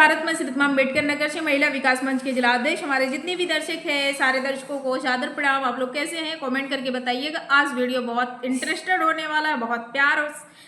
भारत में श्री अम्बेडकर नगर से महिला विकास मंच के जिला अध्यक्ष हमारे जितने भी दर्शक हैं सारे दर्शकों को सादर प्रणाम। आप लोग कैसे हैं कमेंट करके बताइएगा। आज वीडियो बहुत इंटरेस्टेड होने वाला है, बहुत प्यार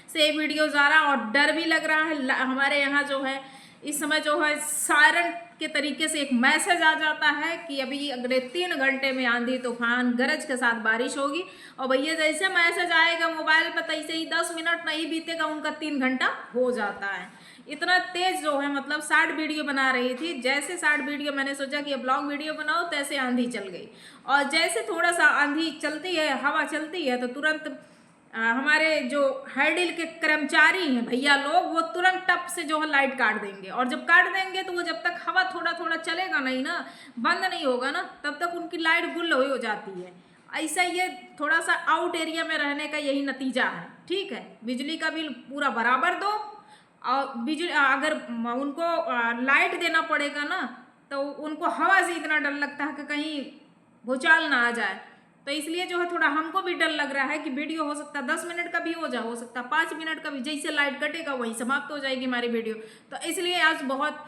से वीडियो जा रहा और डर भी लग रहा है। हमारे यहाँ जो है इस समय जो है सायरन के तरीके से एक मैसेज आ जाता है कि अभी अगले 3 घंटे में आंधी तूफान गरज के साथ बारिश होगी। और भैया जैसे मैसेज आएगा मोबाइल पर तैसे ही 10 मिनट नहीं बीतेगा उनका 3 घंटा हो जाता है। इतना तेज जो है मतलब शॉर्ट वीडियो बना रही थी, जैसे शॉर्ट वीडियो मैंने सोचा कि अब लॉन्ग वीडियो बनाओ तैसे आंधी चल गई। और जैसे थोड़ा सा आंधी चलती है, हवा चलती है तो तुरंत हमारे जो हैंडल के कर्मचारी हैं भैया लोग वो तुरंत टप से जो है लाइट काट देंगे। और जब काट देंगे तो वो जब तक हवा थोड़ा थोड़ा चलेगा नहीं ना, बंद नहीं होगा ना, तब तक उनकी लाइट गुल हो जाती है। ऐसा ये थोड़ा सा आउट एरिया में रहने का यही नतीजा है। ठीक है, बिजली का बिल पूरा बराबर दो और बिजली अगर उनको लाइट देना पड़ेगा ना तो उनको हवा से इतना डर लगता है कि कहीं भूचाल ना आ जाए। तो इसलिए जो है थोड़ा हमको भी डर लग रहा है कि वीडियो हो सकता है 10 मिनट का भी हो सकता है 5 मिनट का भी, जैसे लाइट कटेगा वहीं समाप्त हो जाएगी हमारी वीडियो। तो इसलिए आज बहुत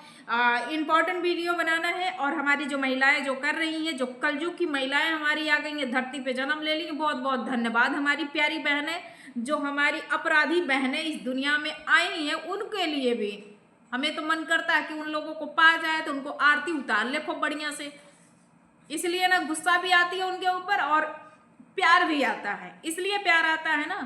इम्पॉर्टेंट वीडियो बनाना है। और हमारी जो महिलाएं जो कर रही हैं, जो कलयुग की महिलाएं हमारी आ गई हैं, धरती पे जन्म ले ली, बहुत बहुत धन्यवाद। हमारी प्यारी बहनें जो हमारी अपराधी बहनें इस दुनिया में आई हैं, उनके लिए भी हमें तो मन करता है कि उन लोगों को पा जाए तो उनको आरती उतार ले खूब बढ़िया से। इसलिए ना गुस्सा भी आती है उनके ऊपर और प्यार भी आता है। इसलिए प्यार आता है ना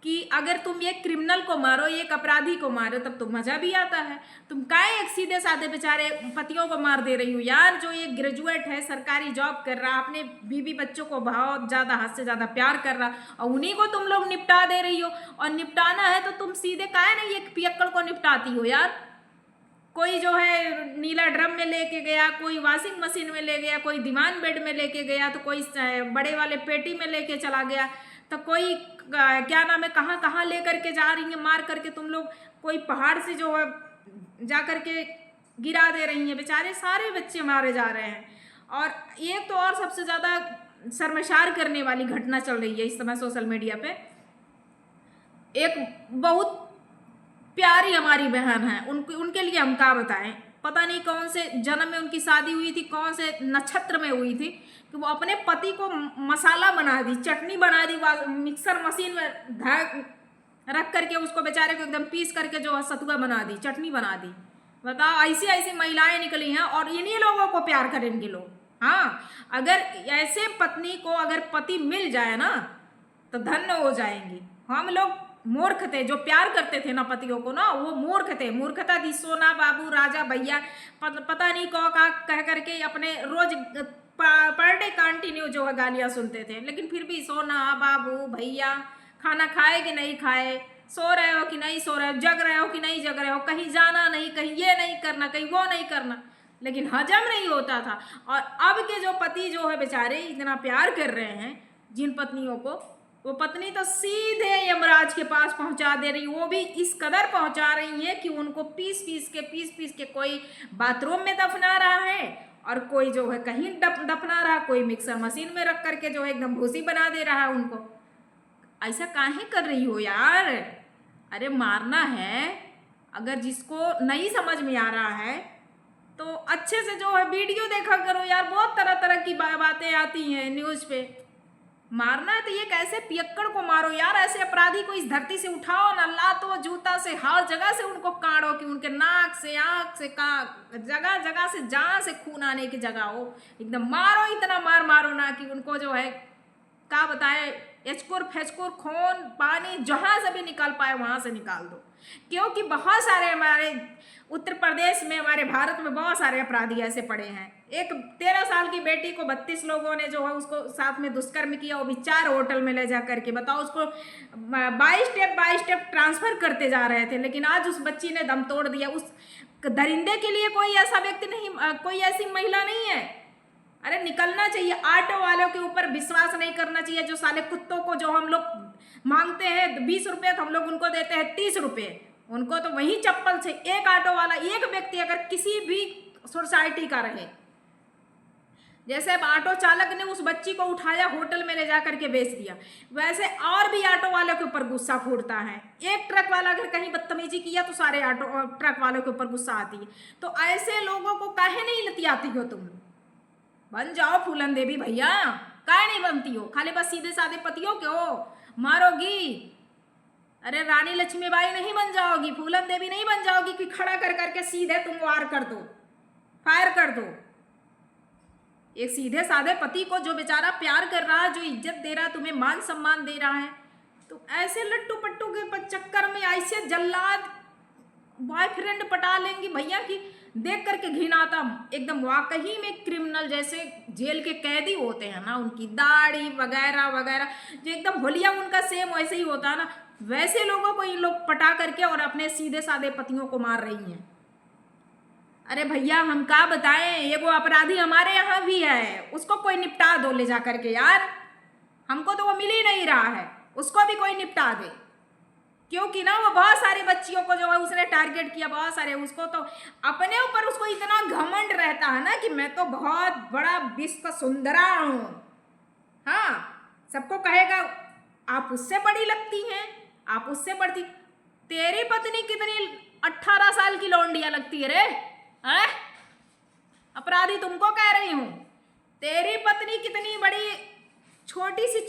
कि अगर तुम एक क्रिमिनल को मारो, एक अपराधी को मारो तब तो मजा भी आता है। तुम काहे एक सीधे साधे बेचारे पतियों को मार दे रही हो यार, जो एक ग्रेजुएट है, सरकारी जॉब कर रहा, अपने बीवी बच्चों को बहुत ज्यादा हद से ज्यादा प्यार कर रहा, और उन्हीं को तुम लोग निपटा दे रही हो। और निपटाना है तो तुम सीधे काहे नहीं एक पियक्कड़ को निपटाती हो यार। कोई जो है नीला ड्रम में लेके गया, कोई वॉशिंग मशीन में ले गया, कोई दीवान बेड में लेके गया, तो कोई बड़े वाले पेटी में लेके चला गया, तो कोई क्या नाम है कहाँ कहाँ ले करके जा रही है मार करके तुम लोग, कोई पहाड़ से जो है जा करके गिरा दे रही हैं। बेचारे सारे बच्चे मारे जा रहे हैं। और एक तो और सबसे ज़्यादा शर्मसार करने वाली घटना चल रही है इस समय सोशल मीडिया पे। एक बहुत प्यारी हमारी बहन है, उनके लिए हम क्या बताएं, पता नहीं कौन से जन्म में उनकी शादी हुई थी, कौन से नक्षत्र में हुई थी कि वो अपने पति को मसाला बना दी, चटनी बना दी, मिक्सर मशीन में रख करके उसको बेचारे को एकदम पीस करके जो है सतुआ बना दी, चटनी बना दी। बताओ ऐसी ऐसी महिलाएं निकली हैं और इन्हीं लोगों को प्यार करेंगे लोग। हाँ, अगर ऐसे पत्नी को अगर पति मिल जाए ना तो धन्य हो जाएंगी। हम लोग मूर्ख थे जो प्यार करते थे ना पतियों को ना, वो मूर्ख थे, मूर्खता थी। सोना बाबू राजा भैया पता नहीं कह कह करके अपने रोज पर डे कंटिन्यू जो है गालियां सुनते थे। लेकिन फिर भी सोना बाबू भैया, खाना खाए कि नहीं खाए, सो रहे हो कि नहीं सो रहे हो, जग रहे हो कि नहीं जग रहे हो, कहीं जाना नहीं, कहीं ये नहीं करना, कहीं वो नहीं करना, लेकिन हजम नहीं होता था। और अब के जो पति जो है बेचारे इतना प्यार कर रहे हैं जिन पत्नियों को, वो पत्नी तो सीधे यमराज के पास पहुंचा दे रही, वो भी इस कदर पहुंचा रही है कि उनको पीस पीस के कोई बाथरूम में दफना रहा है और कोई जो है कहीं दफना रहा, कोई मिक्सर मशीन में रख करके जो है एकदम भूसी बना दे रहा है उनको। ऐसा काहे कर रही हो यार? अरे मारना है, अगर जिसको नहीं समझ में आ रहा है तो अच्छे से जो है वीडियो देखा करो यार। बहुत तरह तरह की बातें आती हैं न्यूज़ पे। मारना है तो ये कैसे पियक्कड़ को मारो यार, ऐसे अपराधी को इस धरती से उठाओ ना, लातो जूता से हर जगह से उनको काटो कि उनके नाक से आँख से जगह जगह से जहाँ से खून आने की जगह हो एकदम मारो, इतना मारो ना कि उनको जो है क्या बताए, एचकुर फेचकुर खून पानी जहाँ से भी निकाल पाए वहाँ से निकाल दो। क्योंकि बहुत सारे हमारे उत्तर प्रदेश में, हमारे भारत में बहुत सारे अपराधी ऐसे पड़े हैं। एक 13 साल की बेटी को 32 लोगों ने जो है उसको साथ में दुष्कर्म किया, वो भी 4 होटल में ले जा करके। बताओ, उसको 22 स्टेप ट्रांसफर करते जा रहे थे, लेकिन आज उस बच्ची ने दम तोड़ दिया। उस दरिंदे के लिए कोई ऐसा व्यक्ति नहीं, कोई ऐसी महिला नहीं है। अरे निकलना चाहिए। ऑटो वालों के ऊपर विश्वास नहीं करना चाहिए, जो साले कुत्तों को जो हम लोग मांगते हैं 20 रुपये तो हम लोग उनको देते हैं 30 रुपये, उनको तो वही चप्पल से। एक ऑटो वाला, एक व्यक्ति अगर किसी भी सोसाइटी का रहे जैसे अब ऑटो चालक ने उस बच्ची को उठाया होटल में ले जा करके बेच दिया, वैसे और भी ऑटो वालों के ऊपर गुस्सा फूटता है। एक ट्रक वाला अगर कहीं बदतमीजी किया तो सारे ऑटो और ट्रक वालों के ऊपर गुस्सा आती है। तो ऐसे लोगों को काहे नहीं लतियाती हो तुम? बन जाओ फूलन देवी भैया, काहे नहीं बनती हो? खाली बस सीधे साधे पतियों के हो, मारोगी। अरे रानी लक्ष्मीबाई नहीं बन जाओगी, फूलन देवी नहीं बन जाओगी कि खड़ा कर करके सीधे तुम वार कर दो, फायर कर दो। एक सीधे साधे पति को जो बेचारा प्यार कर रहा है, जो इज्जत दे रहा है, तुम्हें मान सम्मान दे रहा है, तो ऐसे लट्टू पट्टू के चक्कर में ऐसे जल्लाद बॉयफ्रेंड पटा लेंगी भैया कि देख करके घिन आता एकदम। वाकई में क्रिमिनल जैसे जेल के कैदी होते हैं ना, उनकी दाढ़ी वगैरह वगैरह जो एकदम होलिया उनका सेम वैसे ही होता है ना, वैसे लोगों को ये लोग पटा करके और अपने सीधे साधे पतियों को मार रही हैं। अरे भैया हम क्या बताएं, ये वो अपराधी हमारे यहाँ भी है, उसको कोई निपटा दो ले जा करके यार। हमको तो वो मिल ही नहीं रहा है, उसको भी कोई निपटा दे। क्योंकि ना वो बहुत सारी बच्चियों को जो है उसने टारगेट किया, बहुत सारे। उसको तो अपने ऊपर उसको इतना घमंड रहता है ना कि मैं तो बहुत बड़ा विश्व सुंदरा हूँ। हाँ, सबको कहेगा आप उससे बड़ी लगती हैं, आप उससे बढ़ती। तेरी पत्नी कितनी 18 साल की लौंडिया लगती है रे? हैं? अपराधी तुमको कह रही हूं, तेरी पत्नी कितनी बड़ी छोटी सी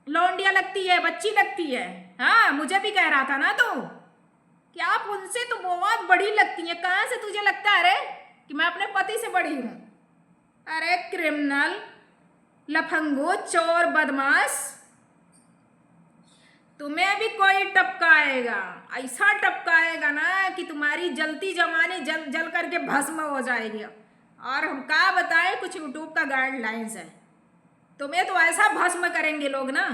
लौंडिया लगती है, बच्ची लगती है। हाँ, मुझे भी कह रहा था ना तू कि आप उनसे तो बहुत बड़ी लगती है। कहाँ से तुझे लगता है रे कि मैं अपने पति से बड़ी हूं? अरे क्रिमिनल, लफंगो, चोर, बदमाश, तुम्हें भी कोई टपकाएगा, ऐसा टपकाएगा ना कि तुम्हारी जलती जवानी जल जल करके भस्म हो जाएगी। और हम क्या बताएं, कुछ यूट्यूब का गाइडलाइंस है, तुम्हें तो ऐसा भस्म करेंगे लोग ना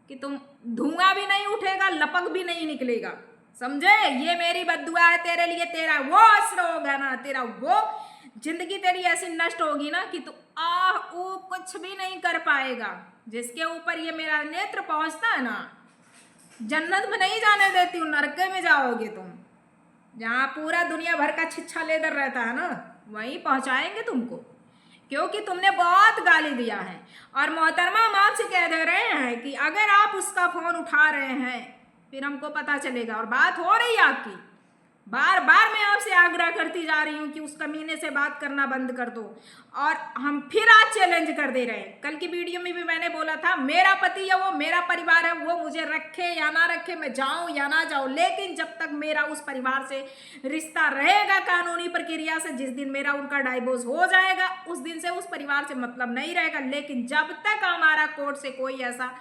कि तुम धुआं भी नहीं उठेगा, लपक भी नहीं निकलेगा, समझे? ये मेरी बद्दुआ है तेरे लिए। तेरा वो असर होगा ना, तेरा वो जिंदगी तेरी ऐसी नष्ट होगी ना कि तू वो कुछ भी नहीं कर पाएगा। जिसके ऊपर ये मेरा नेत्र पहुंचता है ना, जन्नत में नहीं जाने देती हूँ, नरक में जाओगे तुम। जहाँ पूरा दुनिया भर का छिछा लेदर रहता है ना, वहीं पहुंचाएंगे तुमको, क्योंकि तुमने बहुत गाली दिया है। और मोहतरमा हम आपसे कह दे रहे हैं कि अगर आप उसका फोन उठा रहे हैं फिर हमको पता चलेगा। और बात हो रही है आपकी, बार बार मैं आपसे आग्रह करती जा रही हूँ कि उस कमीने से बात करना बंद कर दो। और हम फिर आज चैलेंज कर दे रहे हैं। कल की वीडियो में भी मैंने बोला था, मेरा पति है वो, मेरा परिवार है वो, मुझे रखे या ना रखे, मैं जाऊं या ना जाऊं, लेकिन जब तक मेरा उस परिवार से रिश्ता रहेगा कानूनी प्रक्रिया से, जिस दिन मेरा उनका डाइवोर्स हो जाएगा उस दिन से उस परिवार से मतलब नहीं रहेगा। लेकिन जब तक हमारा कोर्ट से कोई ऐसा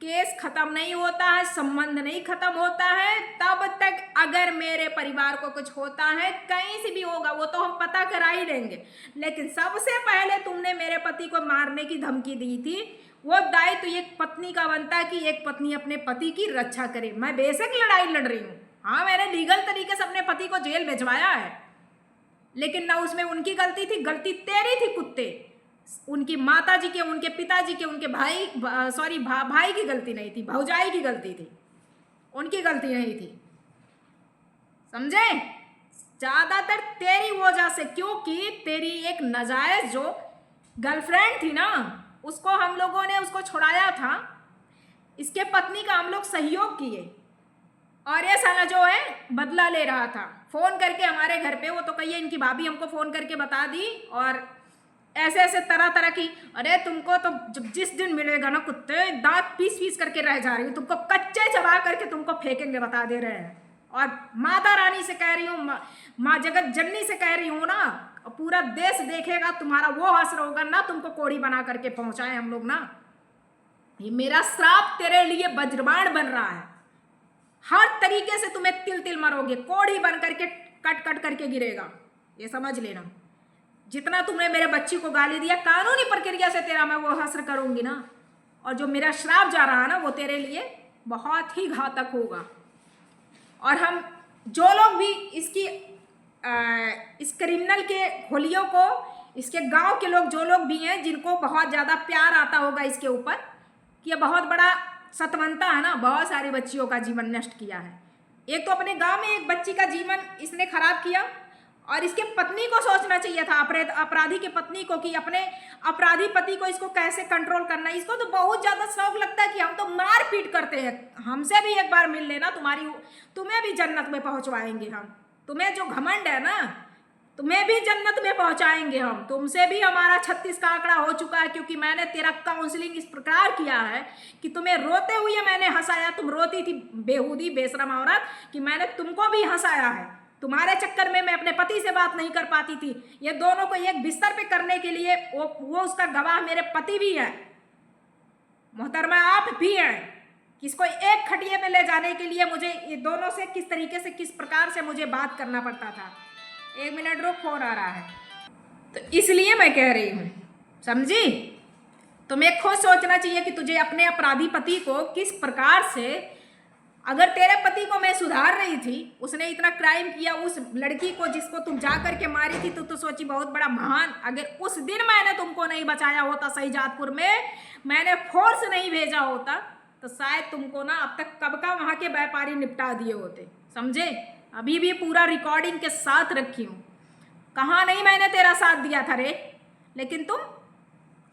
केस खत्म नहीं होता है, संबंध नहीं खत्म होता है, तब तक अगर मेरे परिवार को कुछ होता है, कहीं से भी होगा, वो तो हम पता करा ही देंगे। लेकिन सबसे पहले तुमने मेरे पति को मारने की धमकी दी थी, वो दायित्व तो एक पत्नी का बनता है कि एक पत्नी अपने पति की रक्षा करे। मैं बेशक लड़ाई लड़ रही हूँ, हाँ, मैंने लीगल तरीके से अपने पति को जेल भिजवाया है, लेकिन ना उसमें उनकी गलती थी, गलती तेरी थी कुत्ते। उनकी माता जी के, उनके पिताजी के, उनके भाई की गलती नहीं थी, भौजाई की गलती थी, उनकी गलती नहीं थी, समझे? ज्यादातर तेरी वजह से, क्योंकि तेरी एक नाजायज जो गर्लफ्रेंड थी ना, उसको हम लोगों ने उसको छुड़ाया था, इसके पत्नी का हम लोग सहयोग किए, और ये साला जो है बदला ले रहा था फोन करके हमारे घर पे। वो तो कहिए इनकी भाभी हमको फोन करके बता दी, और ऐसे ऐसे तरह तरह की, अरे तुमको तो जब जिस दिन मिलेगा ना कुत्ते, दांत पीस पीस करके रह जा रही हूँ, तुमको कच्चे चबा करके तुमको फेंकेंगे, बता दे रहे हैं। और माता रानी से कह रही हूँ, माँ जगत जननी से कह रही हूँ ना, पूरा देश देखेगा तुम्हारा वो असर होगा ना, तुमको कोड़ी बना करके पहुंचाए हम लोग ना। ये मेरा श्राप तेरे लिए वज्रबाण बन रहा है, हर तरीके से तुम्हें तिल तिल मरोगे, कोड़ी बन करके कट कट करके गिरेगा, ये समझ लेना। जितना तुमने मेरे बच्ची को गाली दिया, कानूनी प्रक्रिया से तेरा मैं वो हश्र करूंगी ना, और जो मेरा श्राप जा रहा है ना, वो तेरे लिए बहुत ही घातक होगा। और हम जो लोग भी इस क्रिमिनल के होलियों को, इसके गांव के लोग, जो लोग भी हैं जिनको बहुत ज़्यादा प्यार आता होगा इसके ऊपर कि ये बहुत बड़ा सतवंता है ना, बहुत सारी बच्चियों का जीवन नष्ट किया है। एक तो अपने गांव में एक बच्ची का जीवन इसने खराब किया, और इसके पत्नी को सोचना चाहिए था, अपराधी की पत्नी को, कि अपने अपराधी पति को इसको कैसे कंट्रोल करना है। इसको तो बहुत ज्यादा शौक लगता है कि हम तो मार पीट करते हैं, हमसे भी एक बार मिल लेना, तुम्हें भी जन्नत में पहुंचवाएंगे हम। तुम्हें जो घमंड है ना, तुम्हें भी जन्नत में पहुंचाएंगे हम। तुमसे भी हमारा 36 का आंकड़ा हो चुका है, क्योंकि मैंने तेरा काउंसलिंग इस प्रकार किया है कि तुम्हें रोते हुए मैंने हंसाया। तुम रोती थी बेहूदी बेशरम औरत, कि मैंने तुमको भी हंसाया है। तुम्हारे चक्कर में मैं अपने पति से बात नहीं कर पाती थी। ये दोनों को एक बिस्तर पे करने के लिए वो उसका गवाह मेरे पति भी है, मोहतरमा आप भी हैं। किसको एक खटिए पे ले जाने के लिए मुझे ये दोनों से किस तरीके से, किस प्रकार से मुझे बात करना पड़ता था। 1 मिनट रुक, फोन आ रहा है। तो इसलिए मैं कह रही हूँ, समझी? तुम्हें खुद सोचना चाहिए कि तुझे अपने अपराधी पति को किस प्रकार से, अगर तेरे पति को मैं सुधार रही थी, उसने इतना क्राइम किया, उस लड़की को जिसको तुम जा करके मारी थी, तो सोची बहुत बड़ा महान। अगर उस दिन मैंने तुमको नहीं बचाया होता, शहीजादपुर में मैंने फोर्स नहीं भेजा होता, तो शायद तुमको ना अब तक कब का वहां के व्यापारी निपटा दिए होते, समझे? अभी भी पूरा रिकॉर्डिंग के साथ रखी हूँ। कहाँ नहीं मैंने तेरा साथ दिया था रे, लेकिन तुम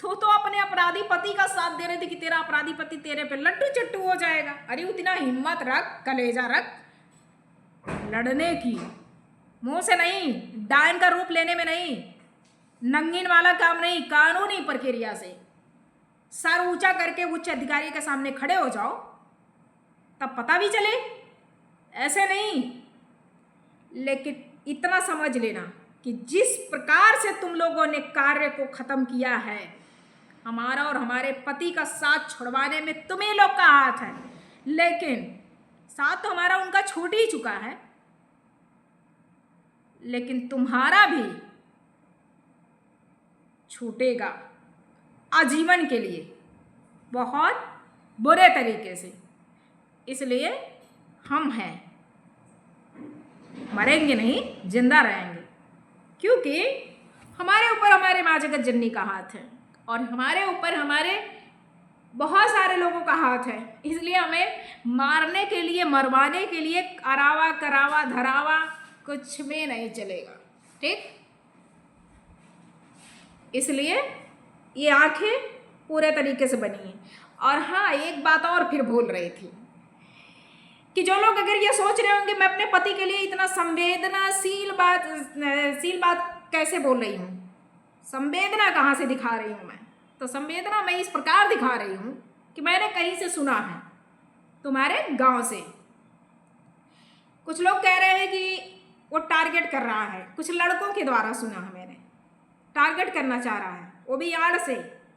तो अपने अपराधी पति का साथ दे रहे थे कि तेरा अपराधी पति तेरे पे लट्टू चट्टू हो जाएगा। अरे उतना हिम्मत रख, कलेजा रख लड़ने की, मुंह से नहीं, डायन का रूप लेने में नहीं, नंगीन वाला काम नहीं, कानूनी प्रक्रिया से सर ऊंचा करके उच्च अधिकारी के सामने खड़े हो जाओ, तब पता भी चले, ऐसे नहीं। लेकिन इतना समझ लेना कि जिस प्रकार से तुम लोगों ने कार्य को खत्म किया है, हमारा और हमारे पति का साथ छुड़वाने में तुम्हीं लोग का हाथ है, लेकिन साथ तो हमारा उनका छूट ही चुका है, लेकिन तुम्हारा भी छूटेगा आजीवन के लिए, बहुत बुरे तरीके से। इसलिए हम हैं, मरेंगे नहीं, जिंदा रहेंगे, क्योंकि हमारे ऊपर हमारे माँ जगत जननी का हाथ है और हमारे ऊपर हमारे बहुत सारे लोगों का हाथ है। इसलिए हमें मारने के लिए, मरवाने के लिए अरावा करावा धरावा कुछ भी नहीं चलेगा, ठीक? इसलिए ये आंखें पूरे तरीके से बनी हैं। और हाँ, एक बात और फिर भूल रही थी कि जो लोग अगर ये सोच रहे होंगे मैं अपने पति के लिए इतना संवेदनाशील बात कैसे बोल रही हूँ, संवेदना कहाँ से दिखा रही हूँ मैं? तो संवेदना मैं इस प्रकार दिखा रही हूँ कि मैंने कहीं से सुना है, तुम्हारे गांव से। कुछ लोग कह रहे हैं कि वो टारगेट कर रहा है, कुछ लड़कों के द्वारा सुना है मैंने, टारगेट करना चाह रहा है, वो भी आड़ से।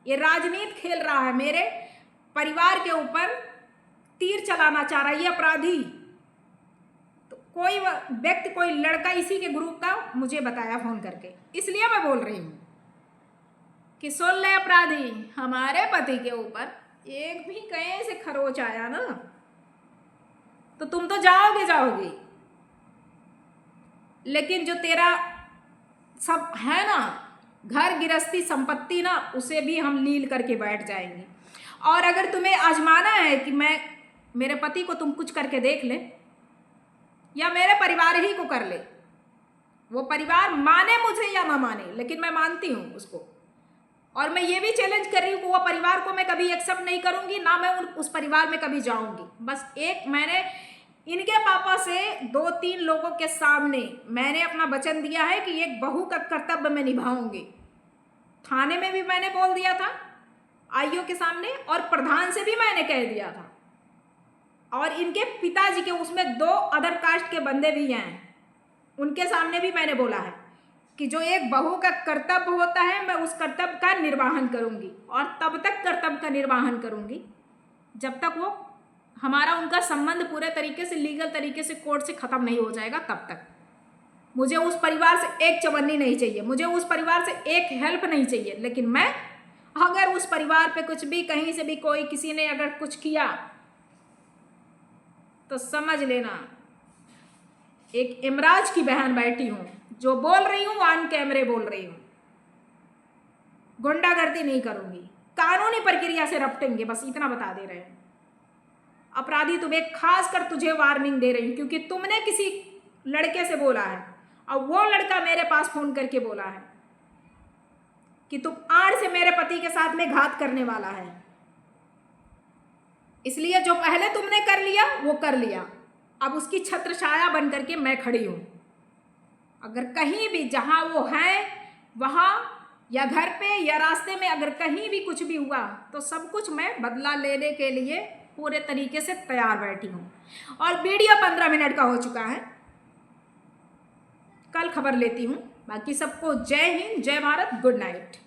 ये राजनीति खेल रहा है, मेरे परिवार के ऊपर तीर चलाना चाह रहा है ये अपराधी। तो कोई व्यक्ति, कोई लड़का इसी के ग्रुप का मुझे बताया फोन करके, इसलिए मैं बोल रही हूँ कि सुन ले अपराधी, हमारे पति के ऊपर एक भी कहीं से खरोच आया ना, तो तुम तो जाओगे। लेकिन जो तेरा सब है ना, घर गृहस्थी संपत्ति ना, उसे भी हम लील करके बैठ जाएंगे। और अगर तुम्हें आजमाना है कि मेरे पति को तुम कुछ करके देख ले, या मेरे परिवार ही को कर ले, वो परिवार माने मुझे या ना माने, लेकिन मैं मानती हूँ उसको। और मैं ये भी चैलेंज कर रही हूँ कि वो परिवार को मैं कभी एक्सेप्ट नहीं करूँगी, ना मैं उस परिवार में कभी जाऊँगी। बस एक मैंने इनके पापा से 2-3 लोगों के सामने मैंने अपना वचन दिया है कि एक बहू का कर्तव्य मैं निभाऊंगी। थाने में भी मैंने बोल दिया था, आईओ के सामने, और प्रधान से भी मैंने कह दिया था, और इनके पिताजी के उसमें 2 अदर कास्ट के बंदे भी हैं, उनके सामने भी मैंने बोला है कि जो एक बहू का कर्तव्य होता है, मैं उस कर्तव्य का निर्वहन करूंगी। और तब तक कर्तव्य का निर्वहन करूंगी जब तक वो हमारा उनका संबंध पूरे तरीके से लीगल तरीके से कोर्ट से ख़त्म नहीं हो जाएगा। तब तक मुझे उस परिवार से एक चवन्नी नहीं चाहिए, मुझे उस परिवार से एक हेल्प नहीं चाहिए। लेकिन मैं अगर उस परिवार पे कुछ भी, कहीं से भी कोई किसी ने अगर कुछ किया, तो समझ लेना एक इमराज की बहन बैठी हूँ, जो बोल रही हूँ ऑन कैमरे बोल रही हूँ, गुंडागर्दी नहीं करूँगी, कानूनी प्रक्रिया से रपटेंगे, बस इतना बता दे रहे हैं। अपराधी तुम्हें, खास कर तुझे वार्निंग दे रही हूँ, क्योंकि तुमने किसी लड़के से बोला है और वो लड़का मेरे पास फोन करके बोला है कि तुम आड़ से मेरे पति के साथ में घात करने वाला है, इसलिए जो पहले तुमने कर लिया वो कर लिया, अब उसकी छत्र छाया बन करके मैं खड़ी हूं। अगर कहीं भी जहां वो है वहां या घर पे या रास्ते में अगर कहीं भी कुछ भी हुआ तो सब कुछ मैं बदला लेने के लिए पूरे तरीके से तैयार बैठी हूं। और वीडियो 15 मिनट का हो चुका है, कल खबर लेती हूं। बाकी सबको जय हिंद, जय भारत, गुड नाइट।